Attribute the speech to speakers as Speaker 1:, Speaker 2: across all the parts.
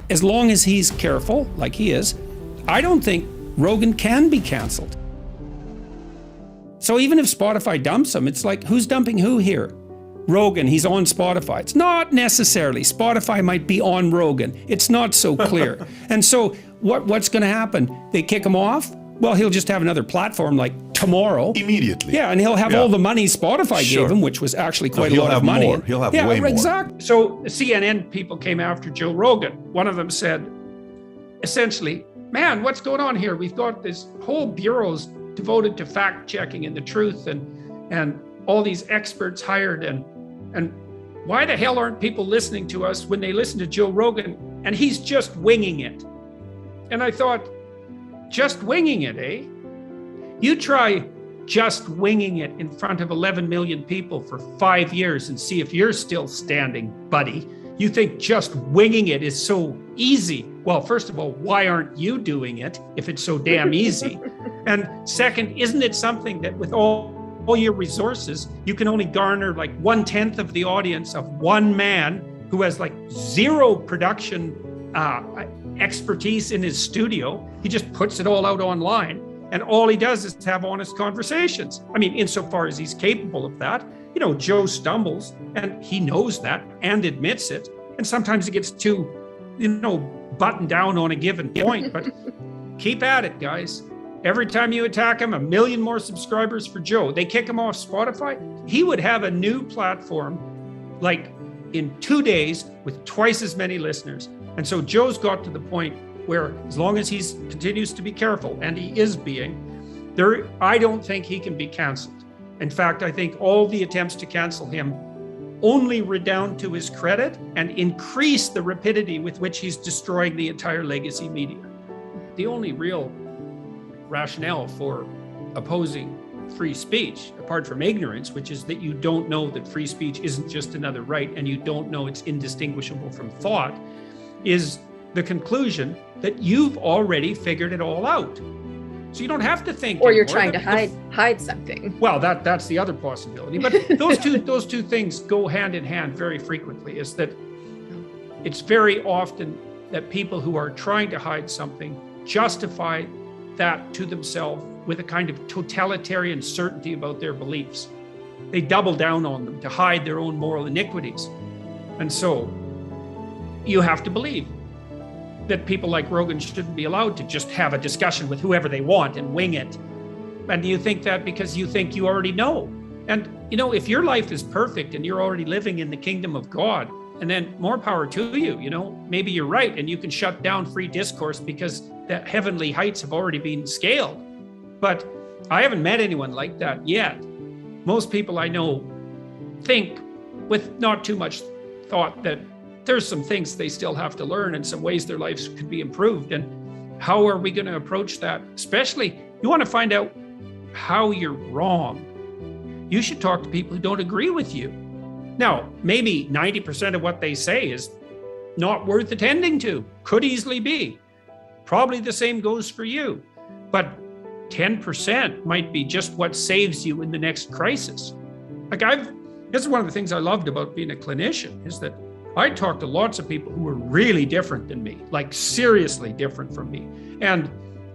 Speaker 1: As long as he's careful, like he is, I don't think Rogan can be canceled. So even if Spotify dumps him, it's like, who's dumping who here? Rogan, he's on Spotify. It's not necessarily. Spotify might be on Rogan. It's not so clear. And so what's going to happen? They kick him off? Well, he'll just have another platform like tomorrow.
Speaker 2: Immediately.
Speaker 1: Yeah, and he'll have all the money Spotify gave him, which was actually quite a lot of money.
Speaker 2: He'll have way more.
Speaker 1: Exactly. So the CNN people came after Joe Rogan. One of them said, essentially, man, what's going on here? We've got this whole bureau's devoted to fact checking and the truth and all these experts hired and why the hell aren't people listening to us when they listen to Joe Rogan and he's just winging it? And I thought, just winging it, eh? You try just winging it in front of 11 million people for 5 years and see if you're still standing, buddy. You think just winging it is so easy. Well, first of all, why aren't you doing it if it's so damn easy? And second, isn't it something that with all your resources, you can only garner like 1/10 of the audience of one man who has like zero production expertise in his studio. He just puts it all out online. And all he does is have honest conversations. I mean, insofar as he's capable of that. You know, Joe stumbles and he knows that and admits it. And sometimes he gets too, buttoned down on a given point, but keep at it, guys. Every time you attack him, 1 million more subscribers for Joe. They kick him off Spotify. He would have a new platform like in 2 days with twice as many listeners. And so Joe's got to the point where as long as he continues to be careful, and he is being, I don't think he can be canceled. In fact, I think all the attempts to cancel him only redound to his credit and increase the rapidity with which he's destroying the entire legacy media. The only real rationale for opposing free speech, apart from ignorance, which is that you don't know that free speech isn't just another right and you don't know it's indistinguishable from thought, is the conclusion that you've already figured it all out. So you don't have to think.
Speaker 3: Or you're trying to hide something.
Speaker 1: Well, that's the other possibility. But those two things go hand in hand very frequently, is that it's very often that people who are trying to hide something justify that to themselves with a kind of totalitarian certainty about their beliefs. They double down on them to hide their own moral iniquities. And so you have to believe that people like Rogan shouldn't be allowed to just have a discussion with whoever they want and wing it. And you think that because you think you already know. And, if your life is perfect and you're already living in the kingdom of God, and then more power to you, maybe you're right and you can shut down free discourse because the heavenly heights have already been scaled. But I haven't met anyone like that yet. Most people I know think with not too much thought that there's some things they still have to learn and some ways their lives could be improved. And how are we going to approach that? Especially, you want to find out how you're wrong. You should talk to people who don't agree with you. Now, maybe 90% of what they say is not worth attending to, could easily be. Probably the same goes for you. But 10% might be just what saves you in the next crisis. This is one of the things I loved about being a clinician, is that I talked to lots of people who were really different than me, like seriously different from me. And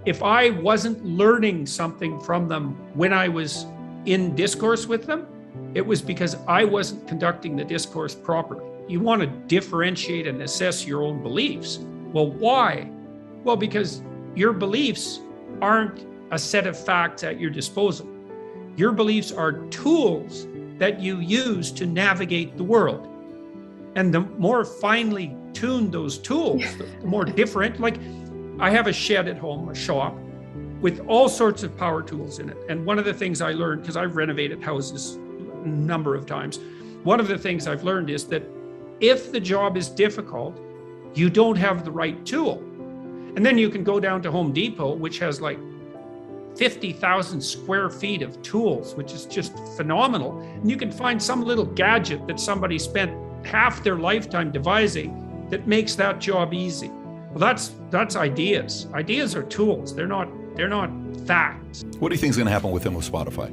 Speaker 1: if I wasn't learning something from them when I was in discourse with them, it was because I wasn't conducting the discourse properly. You want to differentiate and assess your own beliefs. Well, why? Well, because your beliefs aren't a set of facts at your disposal. Your beliefs are tools that you use to navigate the world. And the more finely tuned those tools, the more different. Like, I have a shed at home, a shop, with all sorts of power tools in it. And one of the things I learned, because I've renovated houses a number of times, one of the things I've learned is that if the job is difficult, you don't have the right tool. And then you can go down to Home Depot, which has like 50,000 square feet of tools, which is just phenomenal. And you can find some little gadget that somebody spent half their lifetime devising that makes that job easy. Well, that's ideas. Ideas are tools. They're not facts.
Speaker 2: What do you think is going to happen with him with Spotify?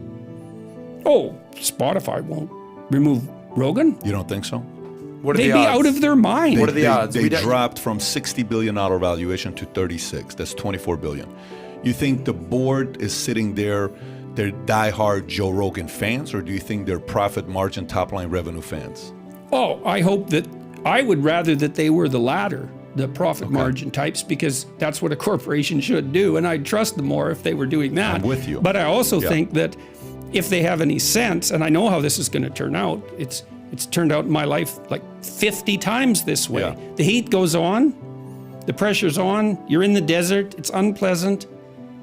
Speaker 1: Oh, Spotify won't remove Rogan?
Speaker 2: You don't think so?
Speaker 4: What are
Speaker 5: They'd
Speaker 4: the
Speaker 5: be
Speaker 4: odds?
Speaker 5: out of their mind.
Speaker 4: What are the odds?
Speaker 2: They
Speaker 4: We don't-
Speaker 2: dropped from $60 billion valuation to 36. That's 24 billion. You think the board is sitting there, they're diehard Joe Rogan fans, or do you think they're profit margin, top line revenue fans?
Speaker 5: Oh, I would rather that they were the latter, the profit margin types, because that's what a corporation should do. And I'd trust them more if they were doing that.
Speaker 2: I'm with you.
Speaker 5: But I also
Speaker 2: Yeah.
Speaker 5: think that if they have any sense, and I know how this is going to turn out, it's turned out in my life like 50 times this way.
Speaker 2: Yeah.
Speaker 5: The heat goes on, the pressure's on, you're in the desert, it's unpleasant.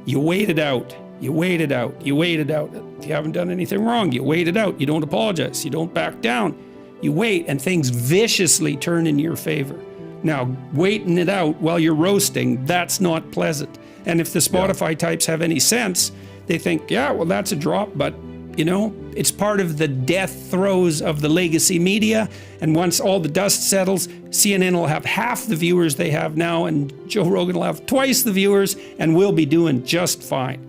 Speaker 5: You wait it out. You wait it out. You wait it out. If you haven't done anything wrong, you wait it out. You don't apologize. You don't back down. You wait, and things viciously turn in your favor. Now, waiting it out while you're roasting, that's not pleasant. And if the Spotify types have any sense, they think, yeah, well, that's a drop, but it's part of the death throes of the legacy media. And once all the dust settles, CNN will have half the viewers they have now, and Joe Rogan will have twice the viewers, and we'll be doing just fine.